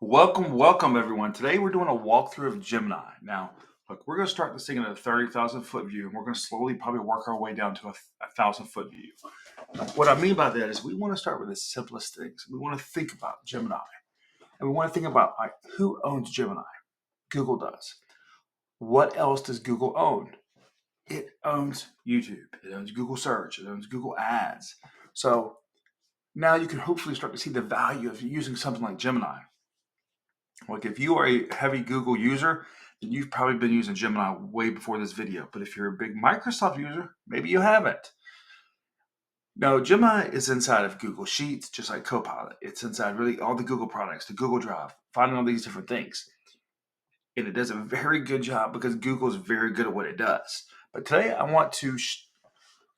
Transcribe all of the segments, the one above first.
Welcome everyone. Today we're doing a walkthrough of Gemini. Now, look, we're going to start this thing at a 30,000 foot view, and we're going to slowly probably work our way down to a 1,000 foot view. What I mean by that is we want to start with the simplest things. We want to think about Gemini, and we want to think about who owns Gemini. Google does. What else does Google own? It owns YouTube. It owns Google Search. It owns Google Ads. So now you can hopefully start to see the value of using something like Gemini. Like if you are a heavy Google user, then you've probably been using Gemini way before this video. But if you're a big Microsoft user, maybe you haven't. Now, Gemini is inside of Google Sheets, just like Copilot. It's inside really all the Google products, the Google Drive, finding all these different things. And it does a very good job because Google is very good at what it does. But today I want to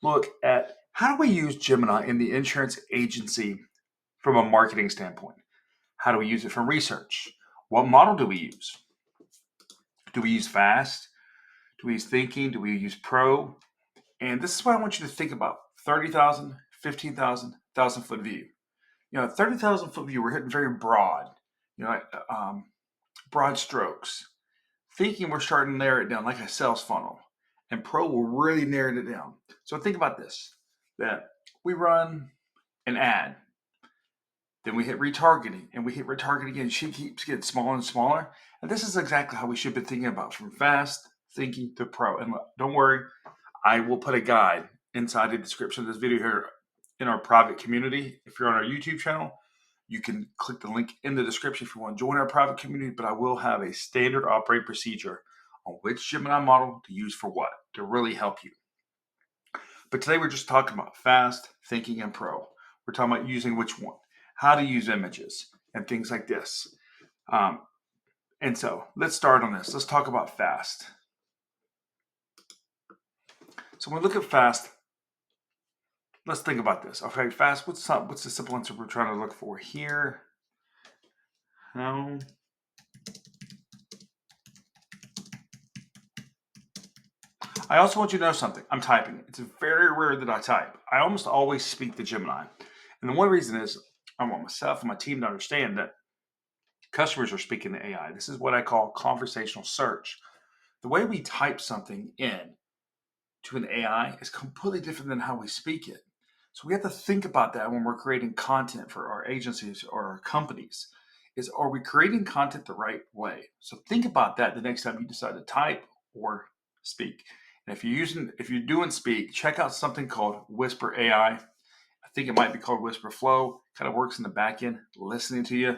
look at how do we use Gemini in the insurance agency from a marketing standpoint? How do we use it for research? What model do we use? Do we use fast? Do we use thinking? Do we use pro? And this is what I want you to think about. 30,000, 15,000, 1,000 foot view. 30,000 foot view, we're hitting very broad, broad strokes. Thinking, we're starting to narrow it down like a sales funnel. And pro, we're really narrowing it down. So think about this, that we run an ad. Then we hit retargeting, and we hit retargeting again. She keeps getting smaller and smaller. And this is exactly how we should be thinking about from fast thinking to pro. And look, don't worry, I will put a guide inside the description of this video here in our private community. If you're on our YouTube channel, you can click the link in the description if you want to join our private community. But I will have a standard operating procedure on which Gemini model to use for what to really help you. But today we're just talking about fast thinking and pro. We're talking about using which one, how to use images, and things like this. And so let's start on this. Let's talk about fast. So when we look at fast, let's think about this. Okay, fast, what's the simple answer we're trying to look for here? I also want you to know something. I'm typing. It's very rare that I type. I almost always speak to Gemini. And the one reason is I want myself and my team to understand that customers are speaking to AI. This is what I call conversational search. The way we type something in to an AI is completely different than how we speak it. So we have to think about that when we're creating content for our agencies or our companies. Are we creating content the right way? So think about that the next time you decide to type or speak. And if you're doing speak, check out something called Whisper AI. I think it might be called Whisper Flow. Kind of works in the back end, listening to you.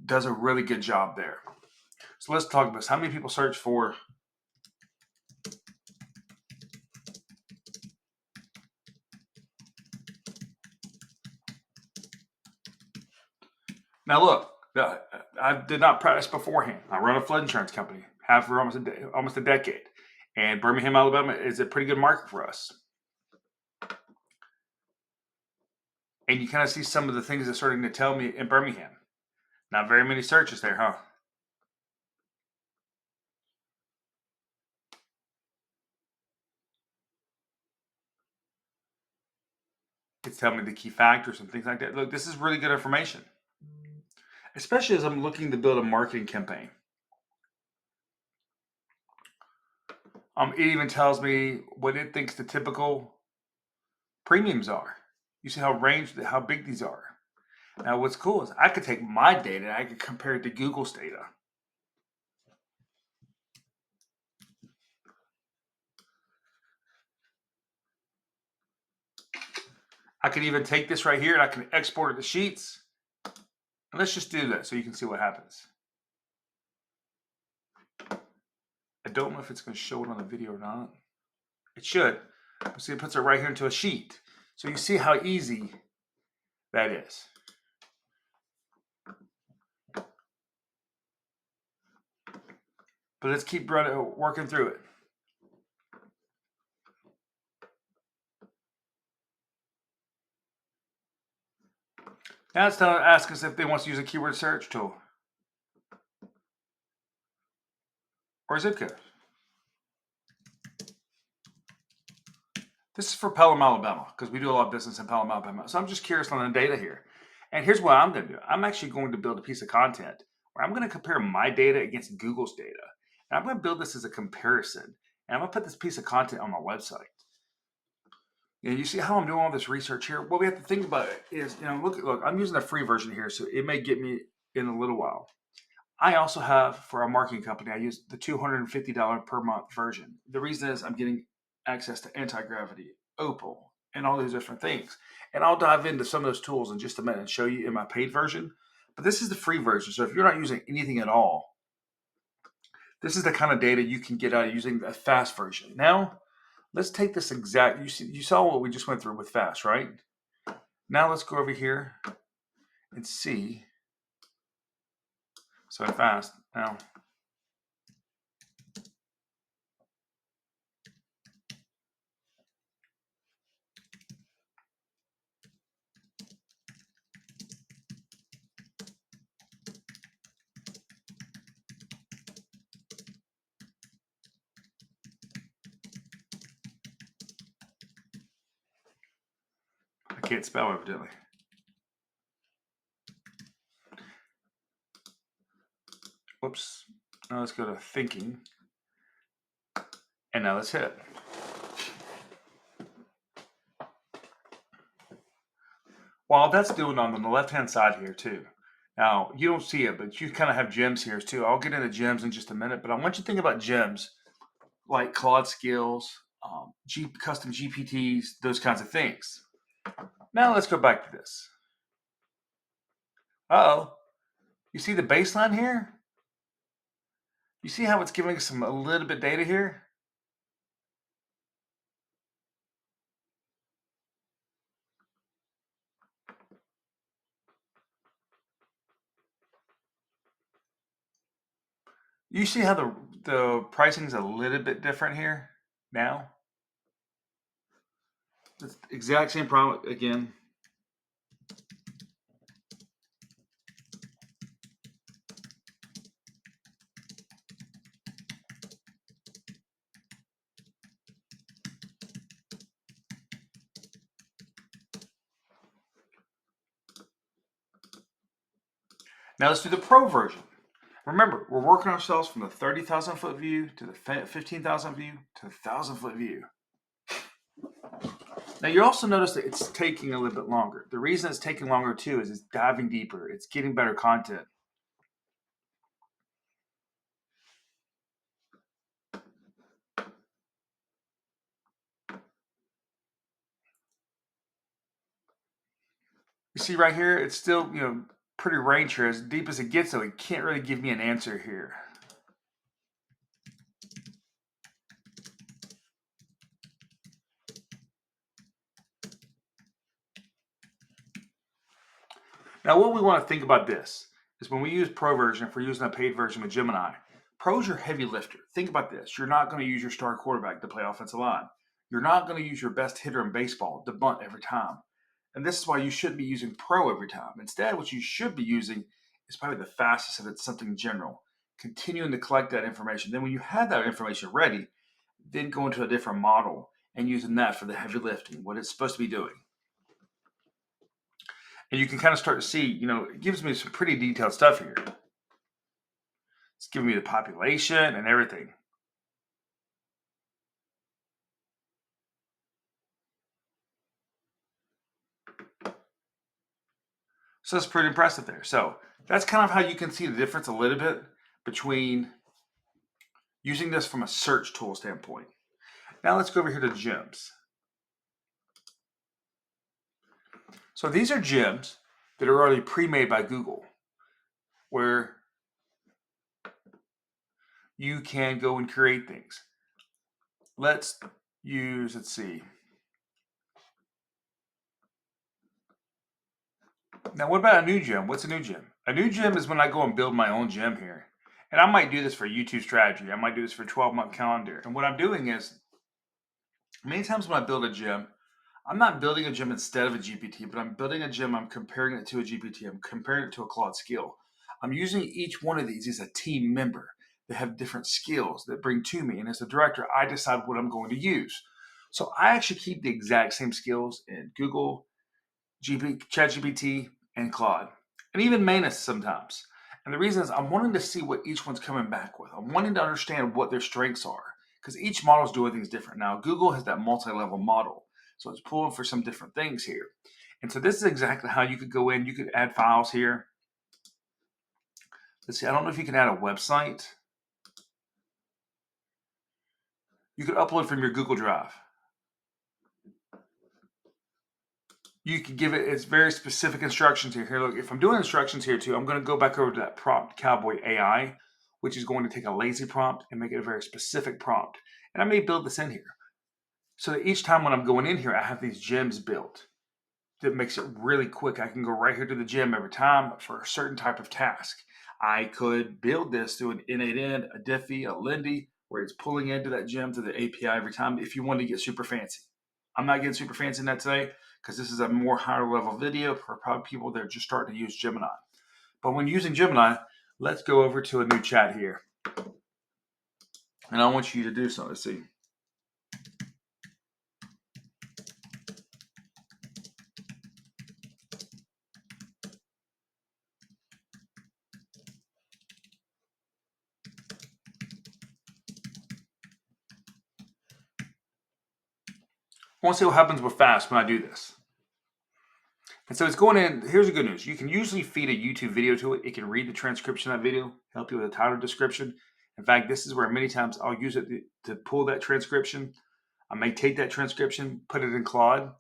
Does a really good job there. So let's talk about this. How many people search for now? Look, I did not practice beforehand. I run a flood insurance company, have for almost a decade, and Birmingham, Alabama is a pretty good market for us. And you kind of see some of the things that's starting to tell me in Birmingham. Not very many searches there, huh? It's telling me the key factors and things like that. Look, this is really good information, especially as I'm looking to build a marketing campaign. It even tells me what it thinks the typical premiums are. You see how big these are. Now, what's cool is I could take my data and I could compare it to Google's data. I could even take this right here and I can export it to Sheets. And let's just do that so you can see what happens. I don't know if it's going to show it on the video or not. It should. See, it puts it right here into a sheet. So you see how easy that is. But let's keep working through it. Now it's time to ask us if they want to use a keyword search tool or zip code. This is for Pelham, Alabama, because we do a lot of business in Pelham, Alabama. So I'm just curious on the data here. And here's what I'm going to do. I'm actually going to build a piece of content where I'm going to compare my data against Google's data. And I'm going to build this as a comparison. And I'm going to put this piece of content on my website. And you see how I'm doing all this research here? What we have to think about is, look, I'm using the free version here, so it may get me in a little while. I also have, for our marketing company, I use the $250 per month version. The reason is I'm getting access to anti-gravity, Opal, and all these different things. And I'll dive into some of those tools in just a minute and show you in my paid version. But this is the free version. So if you're not using anything at all, this is the kind of data you can get out of using the fast version. Now, let's take this exact, you saw what we just went through with fast, right? Now let's go over here and see. So fast, now. I can't spell evidently. Whoops. Now let's go to thinking. And now let's hit. Well, that's doing on the left-hand side here too. Now, you don't see it, but you kind of have gems here too. I'll get into gems in just a minute, but I want you to think about gems like Claude skills, custom GPTs, those kinds of things. Now let's go back to this. Uh-oh. You see the baseline here? You see how it's giving us a little bit data here? You see how the pricing is a little bit different here now? It's the exact same problem again. Now let's do the pro version. Remember, we're working ourselves from the 30,000 foot view to the 15,000 view to the 1,000 foot view. Now you also notice that it's taking a little bit longer. The reason it's taking longer too is it's diving deeper. It's getting better content. You see right here, it's still, pretty range here. As deep as it gets, though, it can't really give me an answer here. Now, what we want to think about this is when we use Pro version, if we're using a paid version with Gemini, Pro's your heavy lifter. Think about this. You're not going to use your star quarterback to play offensive line. You're not going to use your best hitter in baseball to bunt every time. And this is why you shouldn't be using Pro every time. Instead, what you should be using is probably the fastest if it's something general. Continuing to collect that information. Then when you have that information ready, then go into a different model and using that for the heavy lifting, what it's supposed to be doing. And you can kind of start to see, it gives me some pretty detailed stuff here. It's giving me the population and everything. So that's pretty impressive there. So that's kind of how you can see the difference a little bit between using this from a search tool standpoint. Now let's go over here to gems. So these are gems that are already pre-made by Google, where you can go and create things. Let's see. Now, what about a new gem? What's a new gem? A new gem is when I go and build my own gem here. And I might do this for YouTube strategy. I might do this for a 12-month calendar. And what I'm doing is, many times when I build a gem, I'm not building a gem instead of a GPT, but I'm building a gem, I'm comparing it to a GPT, I'm comparing it to a Claude skill. I'm using each one of these as a team member. They have different skills that bring to me. And as a director, I decide what I'm going to use. So I actually keep the exact same skills in Google, ChatGPT, and Claude, and even Manus sometimes. And the reason is I'm wanting to see what each one's coming back with. I'm wanting to understand what their strengths are because each model is doing things different. Now, Google has that multi-level model, so it's pulling for some different things here. And so this is exactly how you could go in. You could add files here. Let's see, I don't know if you can add a website. You could upload from your Google Drive. You could give it its very specific instructions here. Here, look, if I'm doing instructions here too, I'm going to go back over to that prompt Cowboy AI, which is going to take a lazy prompt and make it a very specific prompt. And I may build this in here. So that each time when I'm going in here, I have these gems built. That makes it really quick. I can go right here to the gem every time for a certain type of task. I could build this through an N8N, a Diffie, a Lindy, where it's pulling into that gem through the API every time if you want to get super fancy. I'm not getting super fancy in that today because this is a more higher level video for probably people that are just starting to use Gemini. But when using Gemini, let's go over to a new chat here. And I want you to do something. Let's see. I want to see what happens with fast when I do this. And so it's going in. Here's the good news. You can usually feed a YouTube video to it. It can read the transcription of that video, help you with a title description. In fact, this is where many times I'll use it to pull that transcription. I may take that transcription, put it in Claude,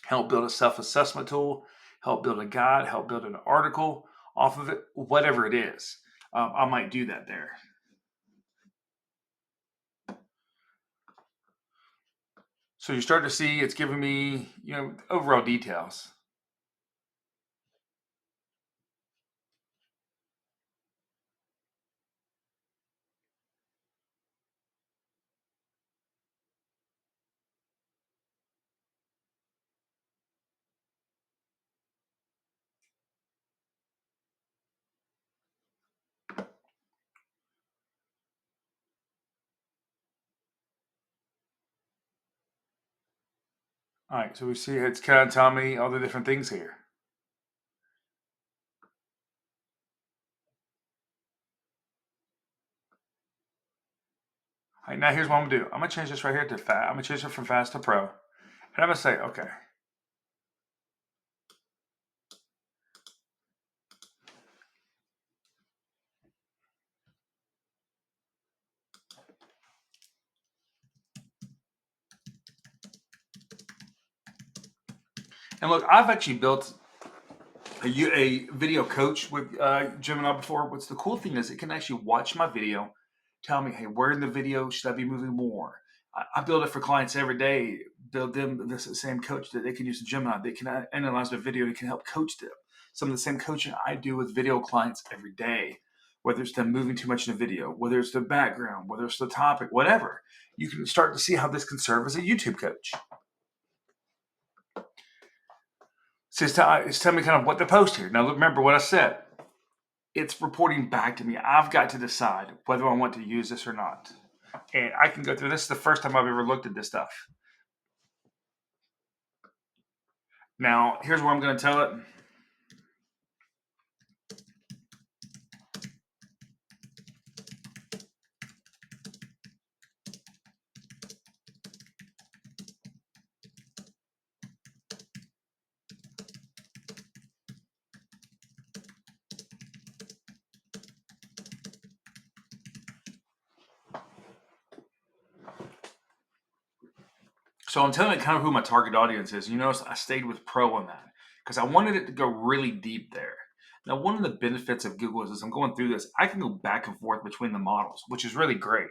help build a self-assessment tool, help build a guide, help build an article off of it, whatever it is. I might do that there. So you start to see it's giving me, overall details. All right, so we see it's kind of telling me all the different things here. All right, now here's what I'm gonna do. I'm gonna change this right here to fast. I'm gonna change it from fast to pro. And I'm gonna say, okay. And look, I've actually built a video coach with Gemini before. What's the cool thing is it can actually watch my video, tell me, hey, where in the video should I be moving more? I build it for clients every day, build them the same coach that they can use in Gemini. They can analyze their video. It can help coach them. Some of the same coaching I do with video clients every day, whether it's them moving too much in the video, whether it's the background, whether it's the topic, whatever. You can start to see how this can serve as a YouTube coach. So it's telling me kind of what to post here. Now, remember what I said. It's reporting back to me. I've got to decide whether I want to use this or not. And I can go through this. Is the first time I've ever looked at this stuff. Now, here's what I'm going to tell it. So I'm telling it kind of who my target audience is. You notice I stayed with Pro on that because I wanted it to go really deep there. Now, one of the benefits of Google is as I'm going through this, I can go back and forth between the models, which is really great.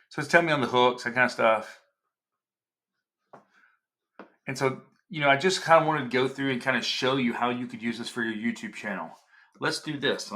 So it's telling me on the hooks, that kind of stuff. And so, I just kind of wanted to go through and kind of show you how you could use this for your YouTube channel. Let's do this.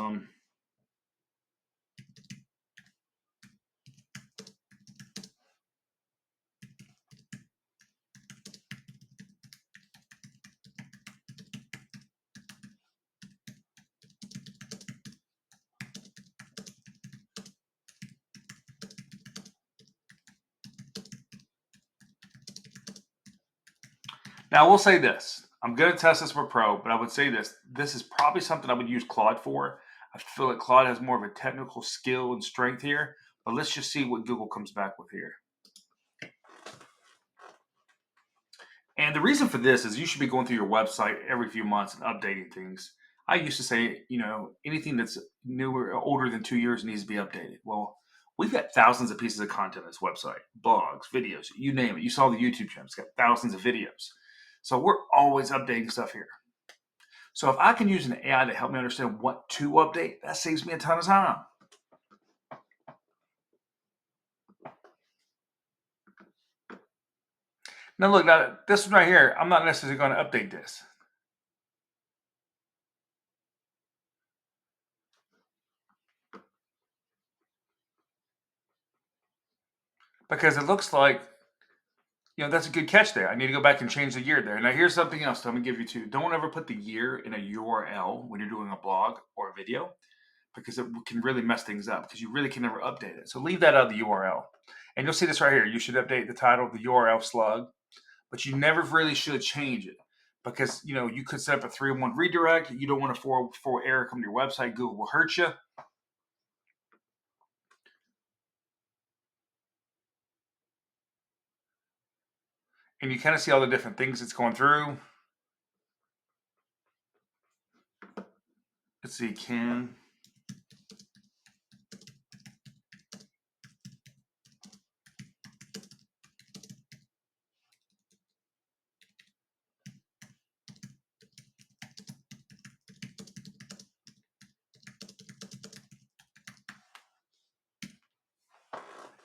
Now, I will say this. I'm going to test this with Pro, but I would say this. This is probably something I would use Claude for. I feel like Claude has more of a technical skill and strength here, but let's just see what Google comes back with here. And the reason for this is you should be going through your website every few months and updating things. I used to say, anything that's newer or older than 2 years needs to be updated. Well, we've got thousands of pieces of content on this website, blogs, videos, you name it. You saw the YouTube channel, it's got thousands of videos. So we're always updating stuff here. So if I can use an AI to help me understand what to update, that saves me a ton of time. Now look, this one right here, I'm not necessarily going to update this. Because it looks like, that's a good catch there. I need to go back and change the year there. Now here's something else I'm going to give you too. Don't ever put the year in a URL when you're doing a blog or a video, because it can really mess things up because you really can never update it. So leave that out of the URL. And you'll see this right here. You should update the title of the URL slug, but you never really should change it because, you could set up a 3-in-1 redirect. You don't want a 404 error come to your website. Google will hurt you. And you kind of see all the different things it's going through. Let's see,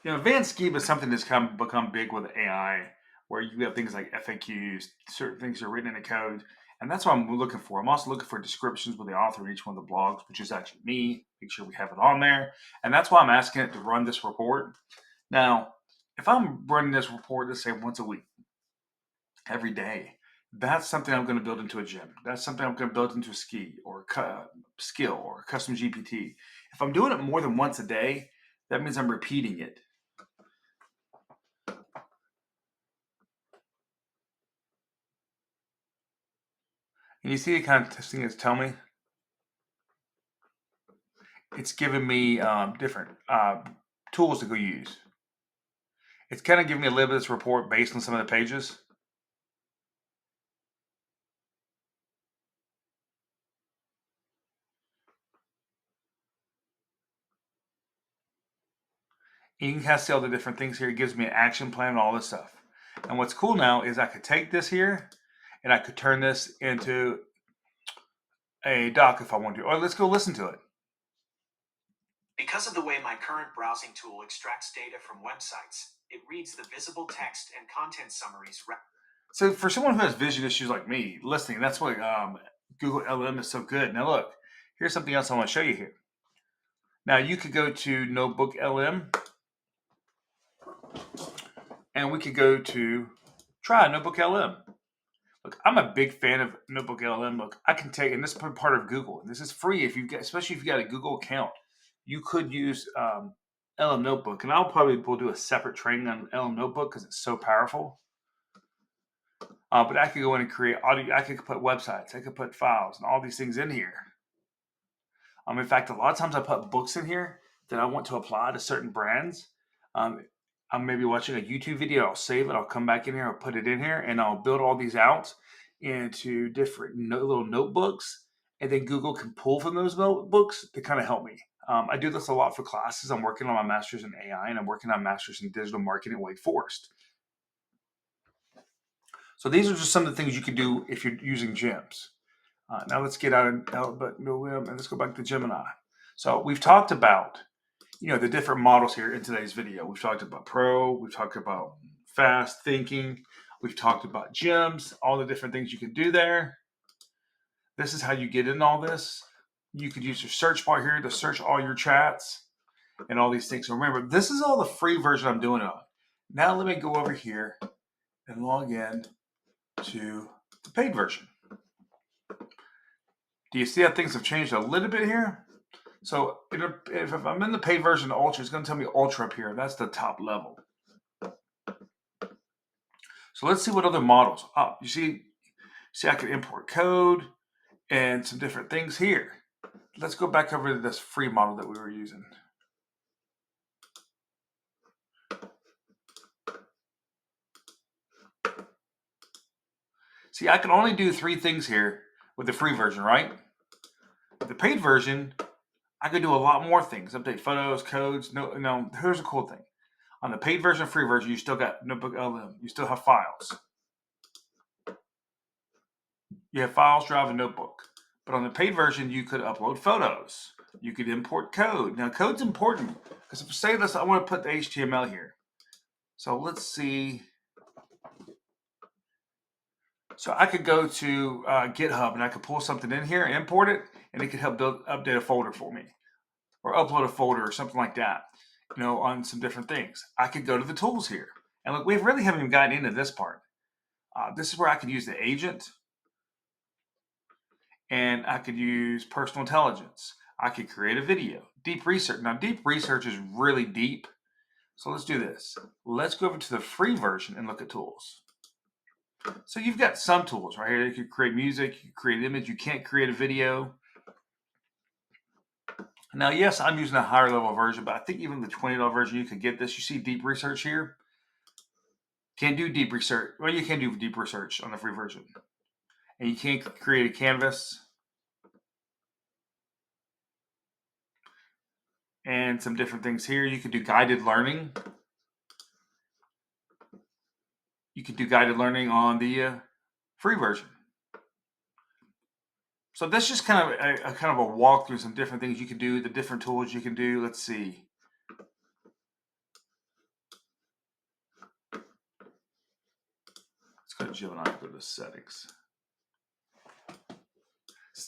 advanced scheme is something that's become big with AI, where you have things like FAQs, certain things are written in a code, and that's what I'm looking for. I'm also looking for descriptions with the author in each one of the blogs, which is actually me. Make sure we have it on there, and that's why I'm asking it to run this report. Now, if I'm running this report, let's say once a week, every day, that's something I'm going to build into a gym. That's something I'm going to build into a skill or a custom GPT. If I'm doing it more than once a day, that means I'm repeating it. And you see the kind of thing it's telling me? It's giving me different tools to go use. It's kind of giving me a little bit of this report based on some of the pages. And you can kind of see all the different things here. It gives me an action plan and all this stuff. And what's cool now is I could take this here and I could turn this into a doc if I want to. Or let's go listen to it. Because of the way my current browsing tool extracts data from websites, it reads the visible text and content summaries. So for someone who has vision issues like me, listening, that's why Google LM is so good. Now look, here's something else I want to show you here. Now you could go to Notebook LM, and we could go to try Notebook LM. Look, I'm a big fan of Notebook LM. Look, I can take, and this is part of Google, and this is free if you get, especially if you got a Google account. You could use LM Notebook, and I'll probably will do a separate training on LM Notebook because it's so powerful. But I could go in and create audio. I could put websites. I could put files and all these things in here. In fact, a lot of times I put books in here that I want to apply to certain brands. I'm maybe watching a YouTube video. I'll save it. I'll come back in here. I'll put it in here, and I'll build all these out into different little notebooks. And then Google can pull from those notebooks to kind of help me. I do this a lot for classes. I'm working on my master's in AI, and I'm working on master's in digital marketing at Wake Forest. So these are just some of the things you can do if you're using gems. Now let's get out of and let's go back to Gemini. So we've talked about, the different models here in today's video. We've talked about Pro, we've talked about fast thinking, we've talked about gems, all the different things you can do there. This is how you get in all this. You could use your search bar here to search all your chats and all these things. So remember, this is all the free version I'm doing it on. Now let me go over here and log in to the paid version. Do you see how things have changed a little bit here? So if I'm in the paid version Ultra, it's going to tell me Ultra up here. That's the top level. So let's see what other models. Oh, you see I can import code and some different things here. Let's go back over to this free model that we were using. See, I can only do 3 things here with the free version, right? With the paid version, I could do a lot more things. Update photos, codes. No, here's a cool thing. On the paid version, free version, you still got Notebook LM. You still have files. You have files, drive, and notebook. But on the paid version, you could upload photos. You could import code. Now, code's important because if say this, I want to put the HTML here. So let's see. So I could go to GitHub and I could pull something in here, import it, and it could help update a folder for me, or upload a folder or something like that. On some different things. I could go to the tools here, and look, we really haven't even gotten into this part. This is where I could use the agent, and I could use personal intelligence. I could create a video, deep research. Now, deep research is really deep, so let's do this. Let's go over to the free version and look at tools. So you've got some tools right here. You could create music, you could create an image. You can't create a video. Now, yes, I'm using a higher level version, but I think even the $20 version, you could get this. You see deep research here? Can't do deep research. Well, you can do deep research on the free version. And you can't create a canvas. And some different things here. You could do guided learning. You could do guided learning on the free version. So that's just kind of a walk through some different things you can do, the different tools you can do. Let's see. Let's go to Gemini and go to settings.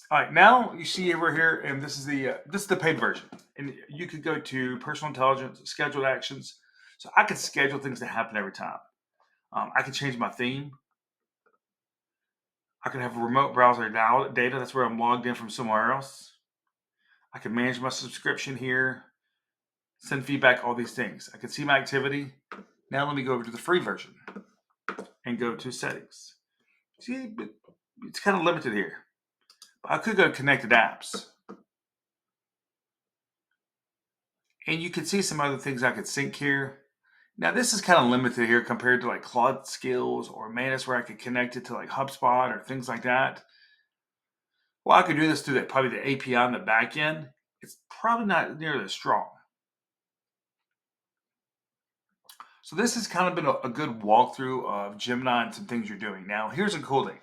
All right, now you see over here, and this is the paid version, and you could go to personal intelligence, scheduled actions. So I could schedule things to happen every time. I could change my theme. I could have a remote browser data. That's where I'm logged in from somewhere else. I can manage my subscription here, send feedback, all these things. I can see my activity. Now let me go over to the free version and go to settings. See, it's kind of limited here. I could go to connected apps. And you can see some other things I could sync here. Now this is kind of limited here compared to like Claude Skills or Manus, where I could connect it to like HubSpot or things like that. Well, I could do this through probably the API on the back end. It's probably not nearly as strong. So this has kind of been a good walkthrough of Gemini and some things you're doing. Now, here's a cool thing.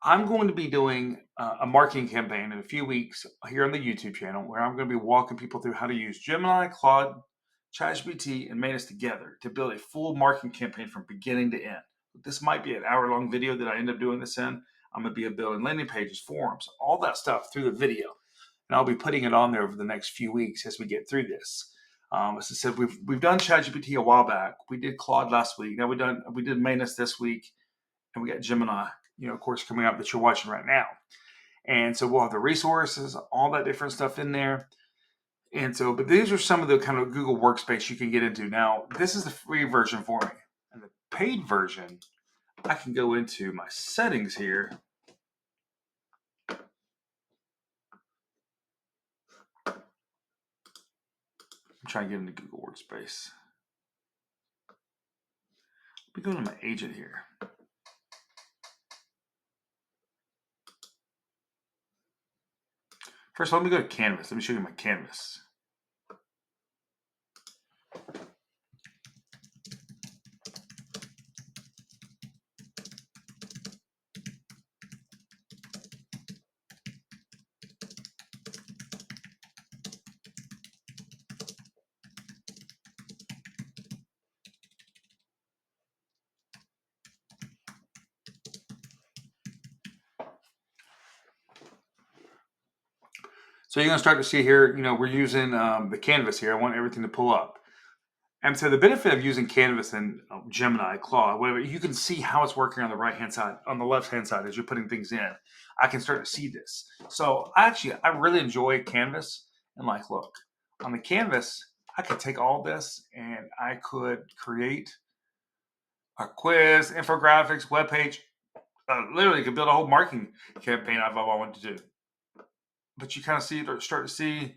I'm going to be doing a marketing campaign in a few weeks here on the YouTube channel where I'm going to be walking people through how to use Gemini, Claude, ChatGPT, and Manus together to build a full marketing campaign from beginning to end. This might be an hour-long video that I end up doing this in. I'm going to be building landing pages, forums, all that stuff through the video. And I'll be putting it on there over the next few weeks as we get through this. As I said, we've done ChatGPT a while back. We did Claude last week. Now we did Manus this week, and we got Gemini, of course, coming up that you're watching right now. And so we'll have the resources, all that different stuff in there. And so, but these are some of the kind of Google Workspace you can get into. Now, this is the free version for me. And the paid version, I can go into my settings here. I'm trying to get into Google Workspace. Let me go to my agent here. First, let me go to Canvas. Let me show you my Canvas. So you're going to start to see here, we're using the Canvas here. I want everything to pull up. And so the benefit of using Canvas and Gemini, Claude, whatever, you can see how it's working on the right-hand side, on the left-hand side as you're putting things in. I can start to see this. So I really enjoy Canvas. And look, on the Canvas, I could take all this and I could create a quiz, infographics, webpage. Literally, you could build a whole marketing campaign if I wanted to do. But you kind of see or start to see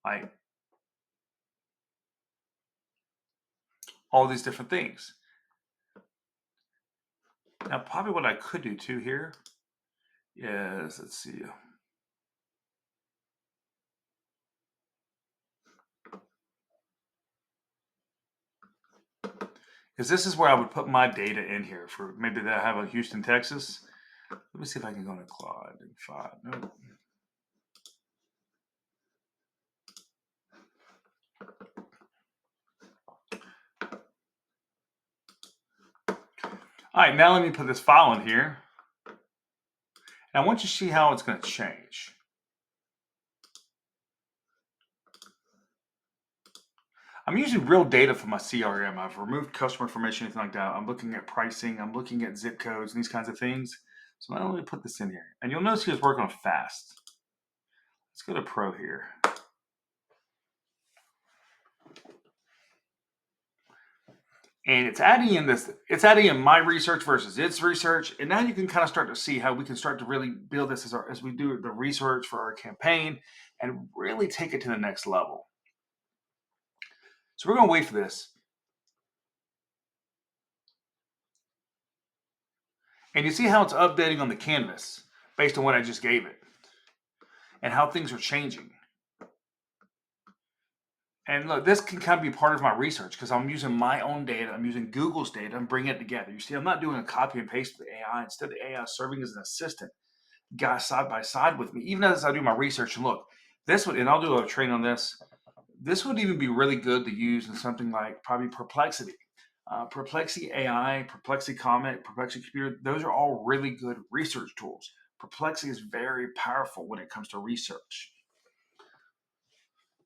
like all these different things. Now, probably what I could do too here is, let's see. Because this is where I would put my data in here for maybe that I have in Houston, Texas. Let me see if I can go into Claude and find. No. All right, now let me put this file in here. And I want you to see how it's going to change. I'm using real data from my CRM. I've removed customer information, anything like that. I'm looking at pricing. I'm looking at zip codes and these kinds of things. So now let me put this in here. And you'll notice he was working on fast. Let's go to Pro here. And it's adding in my research versus its research. And now you can kind of start to see how we can start to really build this as we do the research for our campaign and really take it to the next level. So we're going to wait for this. And you see how it's updating on the canvas based on what I just gave it and how things are changing. And look, this can kind of be part of my research because I'm using my own data. I'm using Google's data and bringing it together. You see, I'm not doing a copy and paste with the AI. Instead, the AI is serving as an assistant, guy side by side with me, even as I do my research. And look, this would, and I'll do a training on this. This would even be really good to use in something like probably Perplexity. Perplexity AI, Perplexity Comet, Perplexity Computer, those are all really good research tools. Perplexity is very powerful when it comes to research.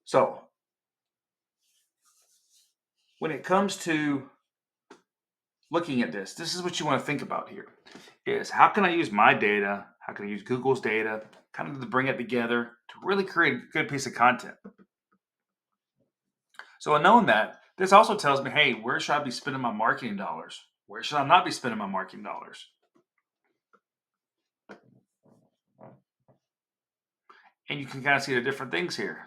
So, when it comes to looking at this is what you want to think about here is how can I use my data? How can I use Google's data kind of to bring it together to really create a good piece of content? So in knowing that, this also tells me, hey, where should I be spending my marketing dollars? Where should I not be spending my marketing dollars? And you can kind of see the different things here.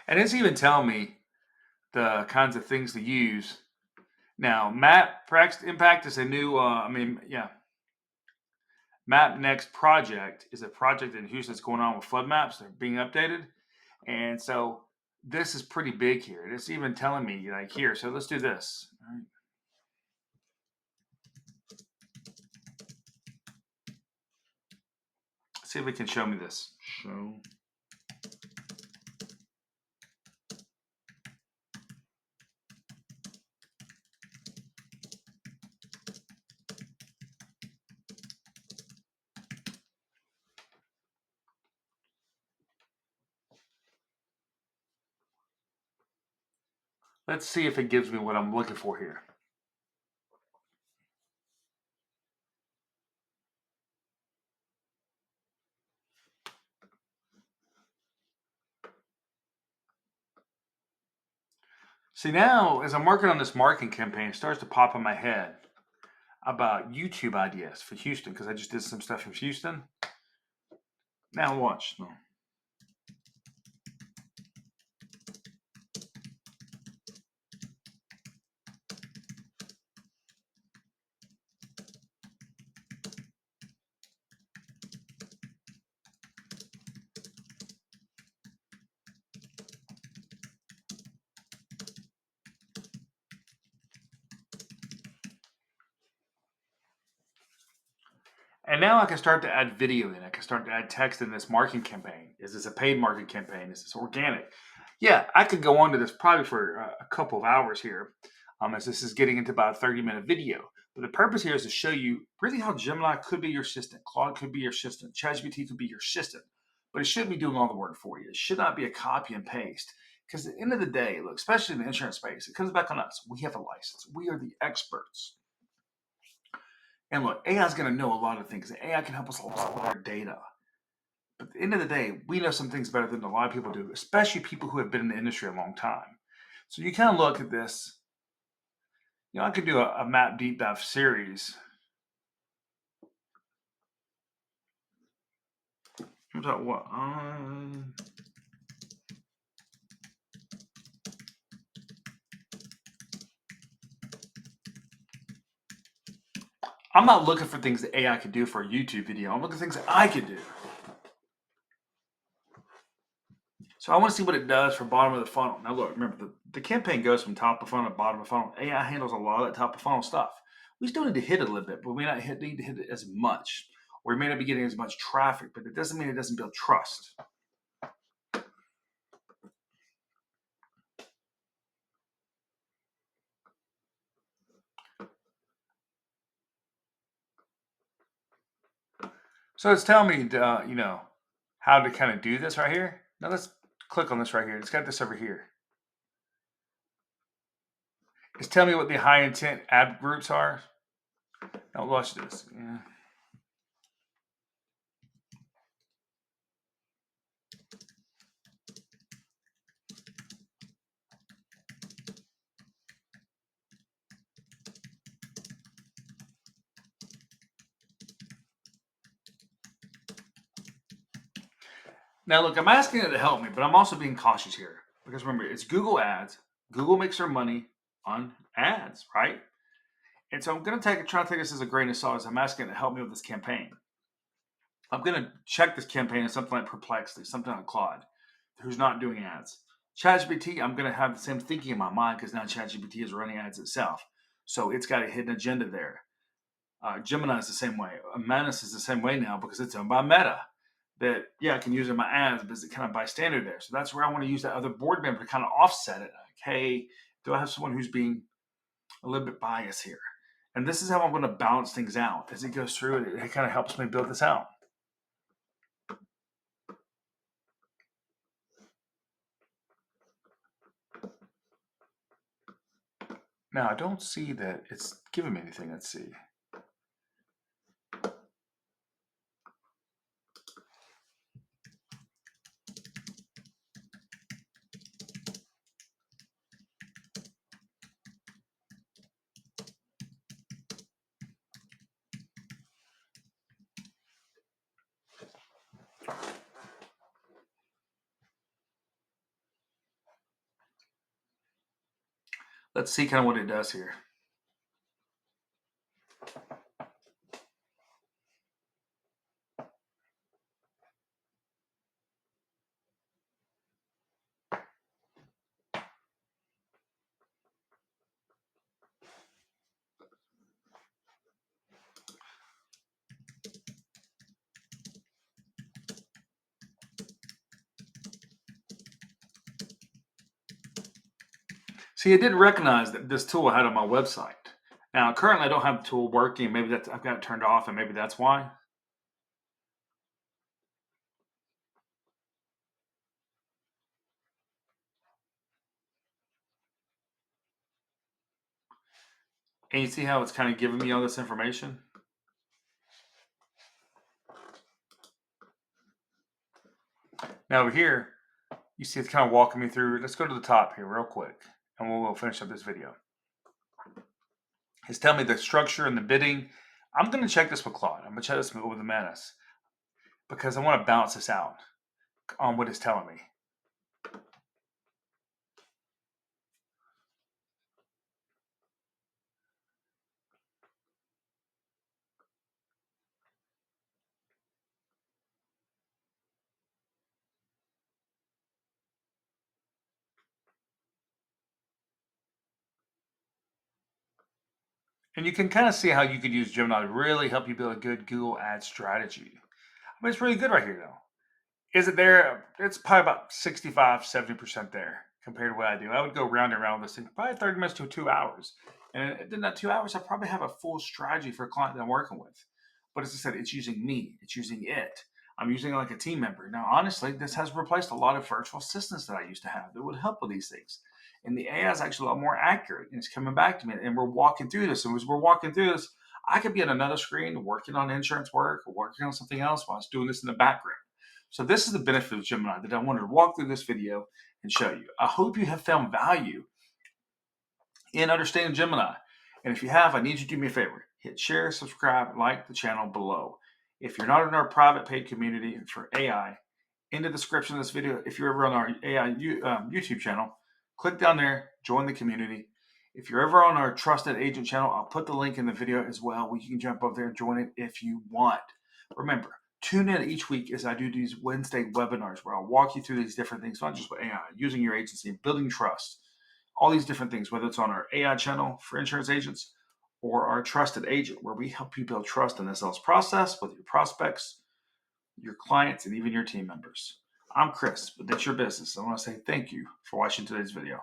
And it's even telling me the kinds of things to use. Now, Map Impact is a new, Map Next project is a project in Houston that's going on with flood maps. They're being updated. And so this is pretty big here. It's even telling me like here. So let's do this. All right. See if it can show me this. Show. Let's see if it gives me what I'm looking for here. See, now as I'm working on this marketing campaign, it starts to pop in my head about YouTube ideas for Houston because I just did some stuff in Houston. Now watch. No. And now I can start to add video in. I can start to add text in this marketing campaign. Is this a paid marketing campaign? Is this organic? Yeah, I could go on to this probably for a couple of hours here, as this is getting into about a 30-minute video. But the purpose here is to show you really how Gemini could be your assistant, Claude could be your assistant, ChatGPT could be your assistant, but it should be doing all the work for you. It should not be a copy and paste. Because at the end of the day, look, especially in the insurance space, it comes back on us. We have a license. We are the experts. And look, AI is going to know a lot of things. AI can help us a lot with our data. But at the end of the day, we know some things better than a lot of people do, especially people who have been in the industry a long time. So you kind of look at this. I could do a map deep dive series. I'm talking what? I'm not looking for things that AI could do for a YouTube video. I'm looking for things that I could do. So I want to see what it does for bottom of the funnel. Now look, remember the campaign goes from top of funnel to bottom of funnel. AI handles a lot of that top of funnel stuff. We still need to hit it a little bit, but we may not need to hit it as much. Or we may not be getting as much traffic, but it doesn't mean it doesn't build trust. So it's telling me, how to kind of do this right here. Now let's click on this right here. It's got this over here. It's telling me what the high intent ad groups are. Now watch this. Yeah. Now look, I'm asking it to help me, but I'm also being cautious here because remember, it's Google Ads. Google makes their money on ads, right? And so I'm going to try to take this as a grain of salt as I'm asking it to help me with this campaign. I'm going to check this campaign in something like Perplexity, something like Claude, who's not doing ads. ChatGPT, I'm going to have the same thinking in my mind because now ChatGPT is running ads itself. So it's got a hidden agenda there. Gemini is the same way. Manus is the same way now because it's owned by Meta. That, I can use it in my ads, but it's kind of bystander there. So that's where I want to use that other board member to kind of offset it. Like, hey, do I have someone who's being a little bit biased here? And this is how I'm going to balance things out as it goes through. It kind of helps me build this out. Now, I don't see that it's giving me anything. Let's see. Let's see kind of what it does here. See, it didn't recognize that this tool I had on my website. Now, currently, I don't have the tool working. Maybe that's I've got it turned off, and maybe that's why. And you see how it's kind of giving me all this information? Now over here, you see it's kind of walking me through. Let's go to the top here real quick, and we'll finish up this video. It's telling me the structure and the bidding. I'm going to check this with Claude. I'm going to check this with the Manus because I want to balance this out on what it's telling me. And you can kind of see how you could use Gemini to really help you build a good Google Ads strategy. I mean, it's really good right here, though. Is it there? It's probably about 65, 70% there compared to what I do. I would go round and round this thing, probably 30 minutes to 2 hours. And in that 2 hours, I probably have a full strategy for a client that I'm working with. But as I said, it's using me, it's using it. I'm using it like a team member. Now, honestly, this has replaced a lot of virtual assistants that I used to have that would help with these things. And the AI is actually a lot more accurate and it's coming back to me. And we're walking through this. And as we're walking through this, I could be on another screen working on insurance work or working on something else while I was doing this in the background. So this is the benefit of Gemini that I wanted to walk through this video and show you. I hope you have found value in understanding Gemini. And if you have, I need you to do me a favor. Hit share, subscribe, like the channel below. If you're not in our private paid community for AI, in the description of this video, if you're ever on our AI YouTube channel, click down there, join the community. If you're ever on our Trusted Agent channel, I'll put the link in the video as well, where you can jump over there and join it if you want. Remember, tune in each week as I do these Wednesday webinars where I'll walk you through these different things, not just with AI, using your agency, building trust, all these different things, whether it's on our AI channel for insurance agents or our Trusted Agent, where we help you build trust in the sales process with your prospects, your clients, and even your team members. I'm Chris, but that's your business. I want to say thank you for watching today's video.